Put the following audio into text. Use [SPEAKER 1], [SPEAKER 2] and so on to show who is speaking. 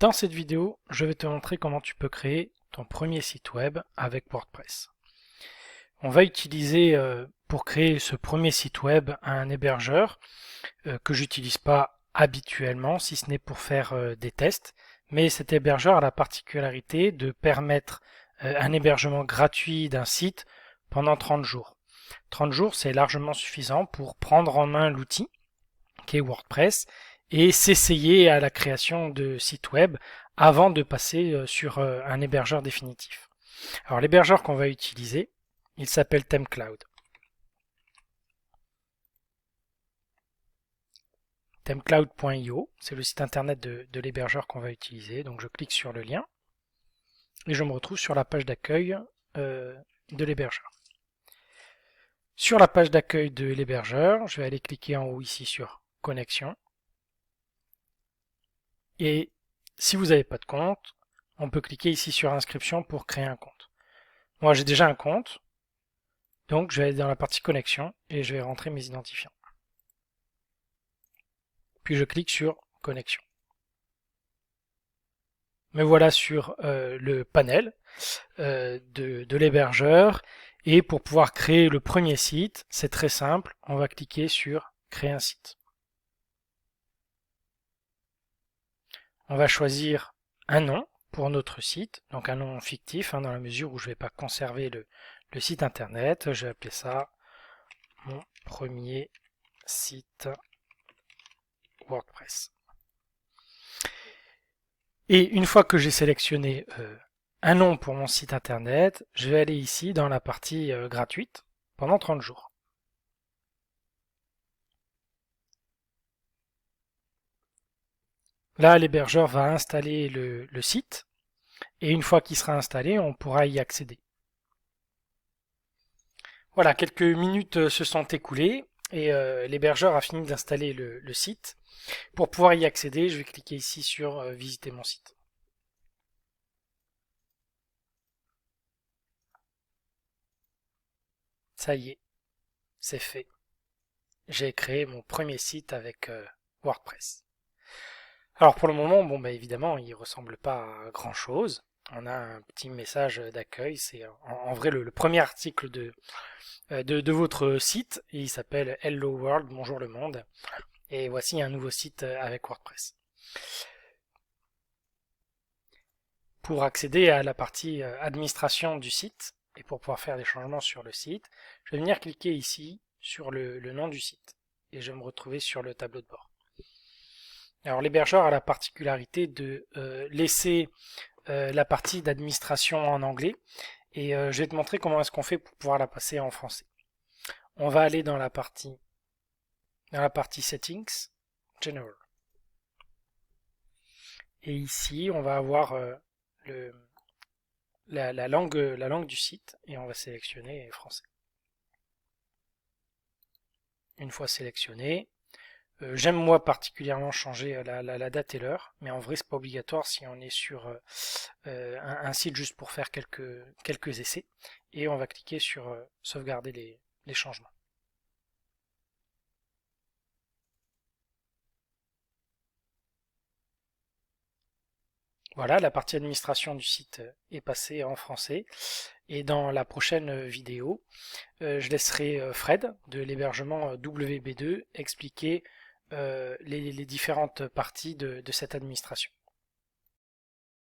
[SPEAKER 1] Dans cette vidéo, je vais te montrer comment tu peux créer ton premier site web avec WordPress. On va utiliser pour créer ce premier site web un hébergeur que j'utilise pas habituellement, si ce n'est pour faire des tests, mais cet hébergeur a la particularité de permettre un hébergement gratuit d'un site pendant 30 jours. 30 jours, c'est largement suffisant pour prendre en main l'outil qui est WordPress et s'essayer à la création de sites web avant de passer sur un hébergeur définitif. Alors l'hébergeur qu'on va utiliser, il s'appelle ThemeCloud. ThemeCloud.io, c'est le site internet de l'hébergeur qu'on va utiliser. Donc je clique sur le lien et je me retrouve sur la page d'accueil de l'hébergeur. Sur la page d'accueil de l'hébergeur, je vais aller cliquer en haut ici sur Connexion. Et si vous n'avez pas de compte, on peut cliquer ici sur Inscription pour créer un compte. Moi j'ai déjà un compte, donc je vais aller dans la partie Connexion et je vais rentrer mes identifiants. Puis je clique sur Connexion. Me voilà sur le panel de l'hébergeur et pour pouvoir créer le premier site, c'est très simple, on va cliquer sur Créer un site. On va choisir un nom pour notre site, donc un nom fictif dans la mesure où je ne vais pas conserver le site internet. Je vais appeler ça mon premier site WordPress. Et une fois que j'ai sélectionné un nom pour mon site internet, je vais aller ici dans la partie gratuite pendant 30 jours. Là, l'hébergeur va installer le site et une fois qu'il sera installé, on pourra y accéder. Voilà, quelques minutes se sont écoulées et l'hébergeur a fini d'installer le site. Pour pouvoir y accéder, je vais cliquer ici sur visiter mon site. Ça y est, c'est fait. J'ai créé mon premier site avec WordPress. Alors pour le moment, bon bah évidemment, il ressemble pas à grand chose. On a un petit message d'accueil, c'est en vrai le premier article de votre site, et il s'appelle Hello World, bonjour le monde. Et voici un nouveau site avec WordPress. Pour accéder à la partie administration du site, et pour pouvoir faire des changements sur le site, je vais venir cliquer ici sur le nom du site, et je vais me retrouver sur le tableau de bord. Alors l'hébergeur a la particularité de laisser la partie d'administration en anglais, et je vais te montrer comment est-ce qu'on fait pour pouvoir la passer en français. On va aller dans la partie Settings, General. Et ici, on va avoir la langue du site et on va sélectionner français. Une fois sélectionné, j'aime moi particulièrement changer la date et l'heure, mais en vrai c'est pas obligatoire si on est sur un site juste pour faire quelques essais. Et on va cliquer sur sauvegarder les changements. Voilà, la partie administration du site est passée en français. Et dans la prochaine vidéo, je laisserai Fred de l'hébergement WB2 expliquer les différentes parties de cette administration.